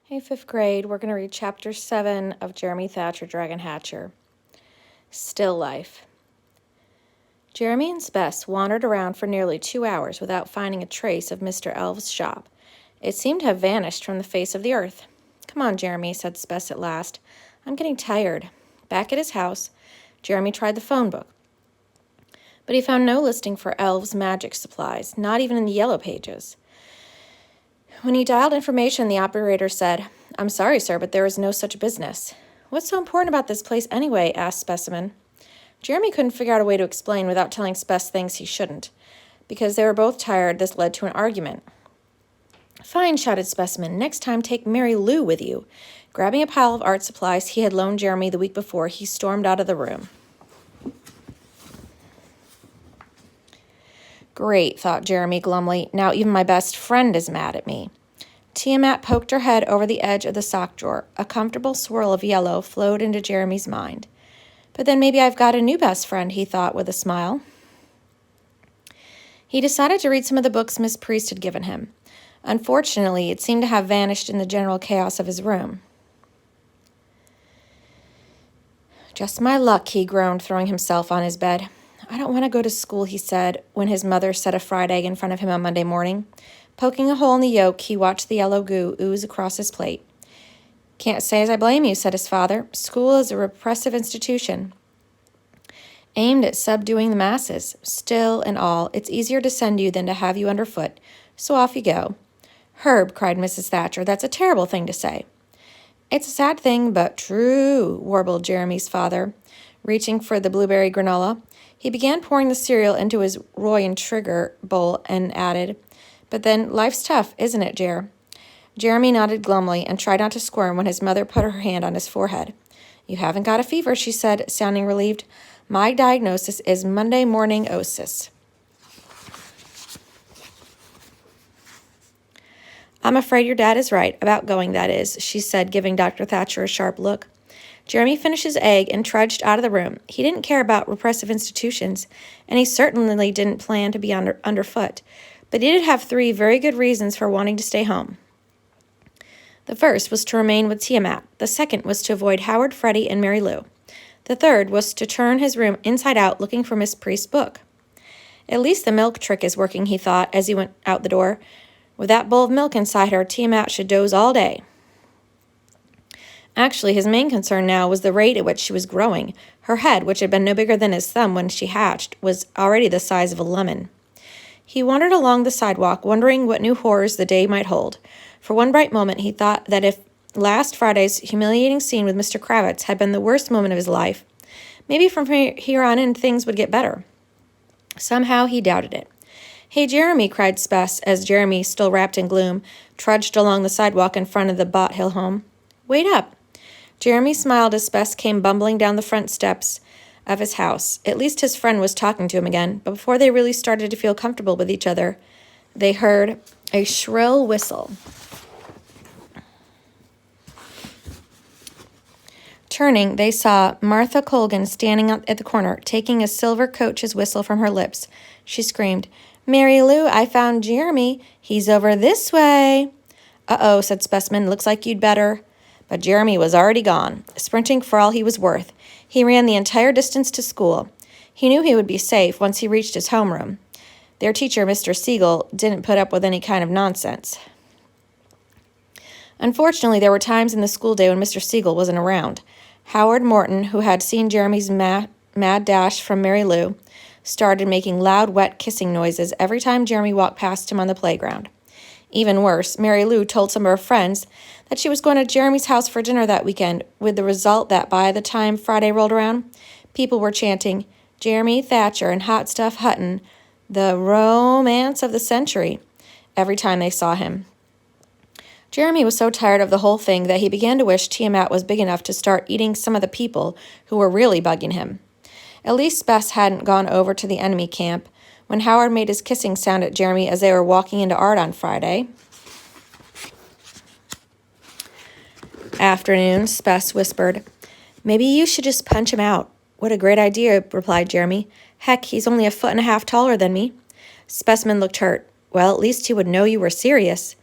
Hey, fifth grade, we're going to read Chapter 7 of Jeremy Thatcher, Dragon Hatcher. Still Life. Jeremy and Spess wandered around for nearly 2 hours without finding a trace of Mr. Elf's shop. It seemed to have vanished from the face of the earth. "Come on, Jeremy," said Spess at last. "I'm getting tired." Back at his house, Jeremy tried the phone book, but he found no listing for elves' magic supplies, not even in the yellow pages. When he dialed information, the operator said, "I'm sorry, sir, but there is no such business." "What's so important about this place anyway?" asked Specimen. Jeremy couldn't figure out a way to explain without telling Spess things he shouldn't. Because they were both tired, this led to an argument. "Fine," shouted Specimen. "Next time take Mary Lou with you." Grabbing a pile of art supplies he had loaned Jeremy the week before, he stormed out of the room. Great, thought Jeremy glumly. Now even my best friend is mad at me. Tiamat poked her head over the edge of the sock drawer. A comfortable swirl of yellow flowed into Jeremy's mind. But then maybe I've got a new best friend, he thought with a smile. He decided to read some of the books Miss Priest had given him. Unfortunately, it seemed to have vanished in the general chaos of his room. "Just my luck," he groaned, throwing himself on his bed. "I don't want to go to school," he said, when his mother set a fried egg in front of him on Monday morning. Poking a hole in the yolk, he watched the yellow goo ooze across his plate. "Can't say as I blame you," said his father. "School is a repressive institution, aimed at subduing the masses. Still and all, it's easier to send you than to have you underfoot, so off you go." "Herb," cried Mrs. Thatcher, "that's a terrible thing to say." "It's a sad thing, but true," warbled Jeremy's father, reaching for the blueberry granola. He began pouring the cereal into his Roy and Trigger bowl and added, "But then life's tough, isn't it, Jer?" Jeremy nodded glumly and tried not to squirm when his mother put her hand on his forehead. "You haven't got a fever," she said, sounding relieved. "My diagnosis is Monday morning osis." "I'm afraid your dad is right, about going, that is," she said, giving Dr. Thatcher a sharp look. Jeremy finished his egg and trudged out of the room. He didn't care about repressive institutions, and he certainly didn't plan to be underfoot, but he did have 3 very good reasons for wanting to stay home. The first was to remain with Tiamat. The second was to avoid Howard, Freddie, and Mary Lou. The third was to turn his room inside out looking for Miss Priest's book. "At least the milk trick is working," he thought as he went out the door. "With that bowl of milk inside her, Tiamat should doze all day." Actually, his main concern now was the rate at which she was growing. Her head, which had been no bigger than his thumb when she hatched, was already the size of a lemon. He wandered along the sidewalk, wondering what new horrors the day might hold. For one bright moment, he thought that if last Friday's humiliating scene with Mr. Kravitz had been the worst moment of his life, maybe from here on in things would get better. Somehow he doubted it. "Hey, Jeremy," cried Spess, as Jeremy, still wrapped in gloom, trudged along the sidewalk in front of the Bott Hill home. "Wait up." Jeremy smiled as Spess came bumbling down the front steps of his house. At least his friend was talking to him again, but before they really started to feel comfortable with each other, they heard a shrill whistle. Turning, they saw Martha Colgan standing at the corner, taking a silver coach's whistle from her lips. She screamed, "Mary Lou, I found Jeremy. He's over this way." "Uh-oh," said Specimen. "Looks like you'd better." But Jeremy was already gone, sprinting for all he was worth. He ran the entire distance to school. He knew he would be safe once he reached his homeroom. Their teacher, Mr. Siegel, didn't put up with any kind of nonsense. Unfortunately, there were times in the school day when Mr. Siegel wasn't around. Howard Morton, who had seen Jeremy's mad dash from Mary Lou, started making loud, wet kissing noises every time Jeremy walked past him on the playground. Even worse, Mary Lou told some of her friends that she was going to Jeremy's house for dinner that weekend, with the result that by the time Friday rolled around, people were chanting, "Jeremy Thatcher and Hot Stuff Hutton, the romance of the century," every time they saw him. Jeremy was so tired of the whole thing that he began to wish Tiamat was big enough to start eating some of the people who were really bugging him. At least Spess hadn't gone over to the enemy camp when Howard made his kissing sound at Jeremy as they were walking into art on Friday afternoon. Spess whispered, "Maybe you should just punch him out." "What a great idea," replied Jeremy. "Heck, he's only 1.5 feet taller than me." Specimen looked hurt. "Well, at least he would know you were serious."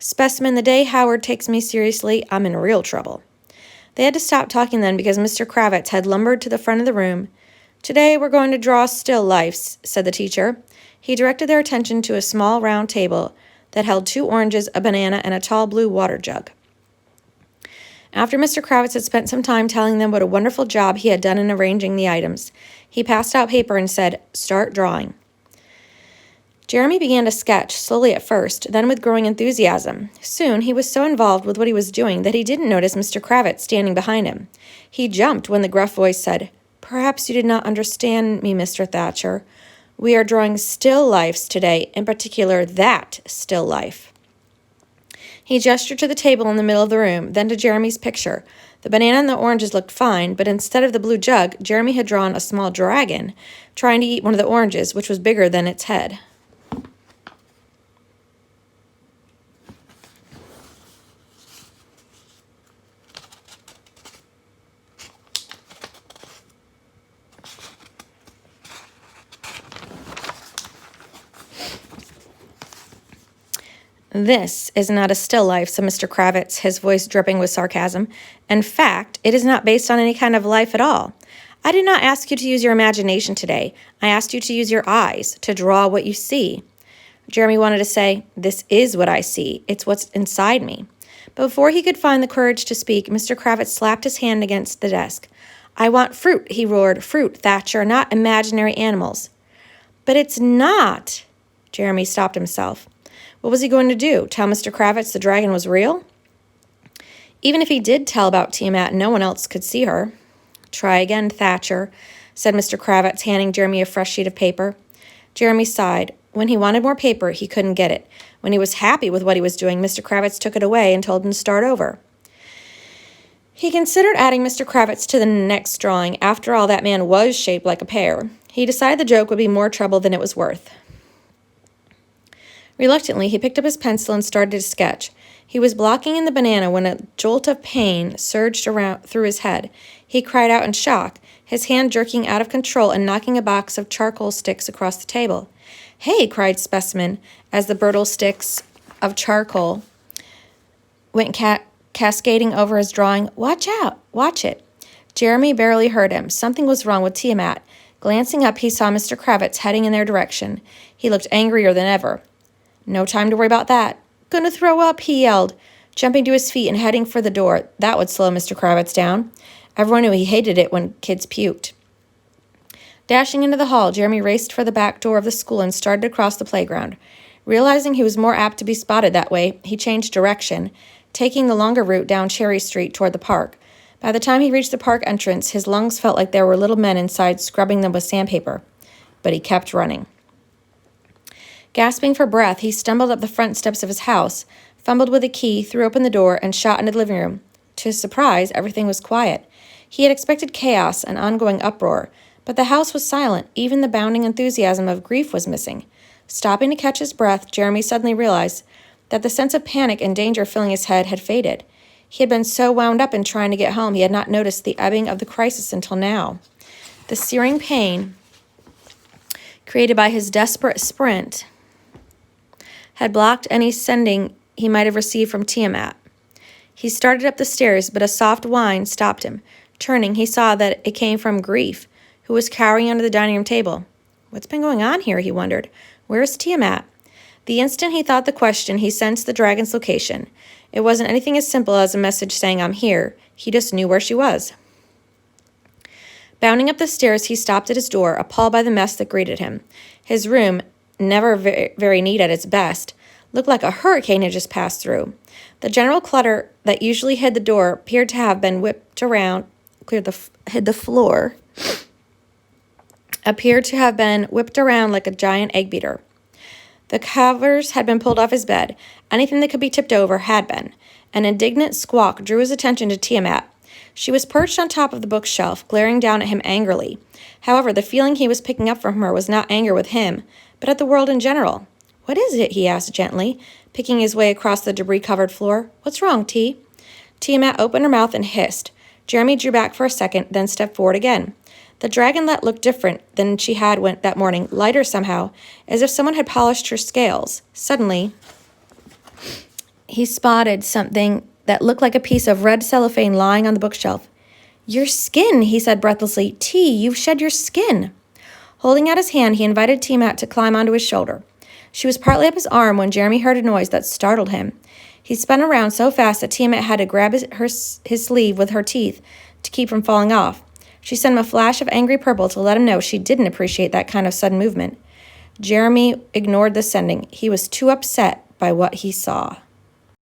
Specimen, the day Howard takes me seriously, I'm in real trouble. They had to stop talking then because Mr. Kravitz had lumbered to the front of the room. Today we're going to draw still lifes, said the teacher. He directed their attention to a small round table that held 2 oranges, a banana, and a tall blue water jug. After Mr. Kravitz had spent some time telling them what a wonderful job he had done in arranging the items, he passed out paper and said, "Start drawing." Jeremy began to sketch, slowly at first, then with growing enthusiasm. Soon, he was so involved with what he was doing that he didn't notice Mr. Kravitz standing behind him. He jumped when the gruff voice said, "Perhaps you did not understand me, Mr. Thatcher. We are drawing still lifes today, in particular that still life." He gestured to the table in the middle of the room, then to Jeremy's picture. The banana and the oranges looked fine, but instead of the blue jug, Jeremy had drawn a small dragon, trying to eat one of the oranges, which was bigger than its head. "This is not a still life," said Mr. Kravitz, his voice dripping with sarcasm. "In fact, it is not based on any kind of life at all. I did not ask you to use your imagination today. I asked you to use your eyes, to draw what you see." Jeremy wanted to say, "This is what I see. It's what's inside me." But before he could find the courage to speak, Mr. Kravitz slapped his hand against the desk. "I want fruit," he roared. "Fruit, Thatcher, not imaginary animals." "But it's not." Jeremy stopped himself. What was he going to do? Tell Mr. Kravitz the dragon was real? Even if he did tell about Tiamat, no one else could see her. "Try again, Thatcher," said Mr. Kravitz, handing Jeremy a fresh sheet of paper. Jeremy sighed. When he wanted more paper, he couldn't get it. When he was happy with what he was doing, Mr. Kravitz took it away and told him to start over. He considered adding Mr. Kravitz to the next drawing. After all, that man was shaped like a pear. He decided the joke would be more trouble than it was worth. Reluctantly, he picked up his pencil and started to sketch. He was blocking in the banana when a jolt of pain surged around through his head. He cried out in shock, his hand jerking out of control and knocking a box of charcoal sticks across the table. "Hey!" cried Specimen, as the brittle sticks of charcoal went cascading over his drawing. "Watch out! Watch it!" Jeremy barely heard him. Something was wrong with Tiamat. Glancing up, he saw Mr. Kravitz heading in their direction. He looked angrier than ever. "No time to worry about that." "Gonna throw up," he yelled, jumping to his feet and heading for the door. That would slow Mr. Kravitz down. Everyone knew he hated it when kids puked. Dashing into the hall, Jeremy raced for the back door of the school and started across the playground. Realizing he was more apt to be spotted that way, he changed direction, taking the longer route down Cherry Street toward the park. By the time he reached the park entrance, his lungs felt like there were little men inside scrubbing them with sandpaper. But he kept running. Gasping for breath, he stumbled up the front steps of his house, fumbled with a key, threw open the door, and shot into the living room. To his surprise, everything was quiet. He had expected chaos and ongoing uproar, but the house was silent. Even the bounding enthusiasm of grief was missing. Stopping to catch his breath, Jeremy suddenly realized that the sense of panic and danger filling his head had faded. He had been so wound up in trying to get home, he had not noticed the ebbing of the crisis until now. The searing pain created by his desperate sprint had blocked any sending he might have received from Tiamat. He started up the stairs, but a soft whine stopped him. Turning, he saw that it came from Grief, who was cowering under the dining room table. What's been going on here, he wondered. Where is Tiamat? The instant he thought the question, he sensed the dragon's location. It wasn't anything as simple as a message saying, "I'm here." He just knew where she was. Bounding up the stairs, he stopped at his door, appalled by the mess that greeted him. His room, never very neat at its best, looked like a hurricane had just passed through. The general clutter that usually hid the door appeared to have been appeared to have been whipped around like a giant egg beater. The covers had been pulled off his bed. Anything that could be tipped over had been. An indignant squawk drew his attention to Tiamat. She was perched on top of the bookshelf, glaring down at him angrily. However, the feeling he was picking up from her was not anger with him, but at the world in general. "What is it?" he asked gently, picking his way across the debris-covered floor. "What's wrong, T?" Tiamat opened her mouth and hissed. Jeremy drew back for a second, then stepped forward again. The dragonlet looked different than she had that morning, lighter somehow, as if someone had polished her scales. Suddenly, he spotted something that looked like a piece of red cellophane lying on the bookshelf. "Your skin," he said breathlessly. "T, you've shed your skin." Holding out his hand, he invited Tiamat to climb onto his shoulder. She was partly up his arm when Jeremy heard a noise that startled him. He spun around so fast that Tiamat had to grab his sleeve with her teeth to keep from falling off. She sent him a flash of angry purple to let him know she didn't appreciate that kind of sudden movement. Jeremy ignored the sending. He was too upset by what he saw.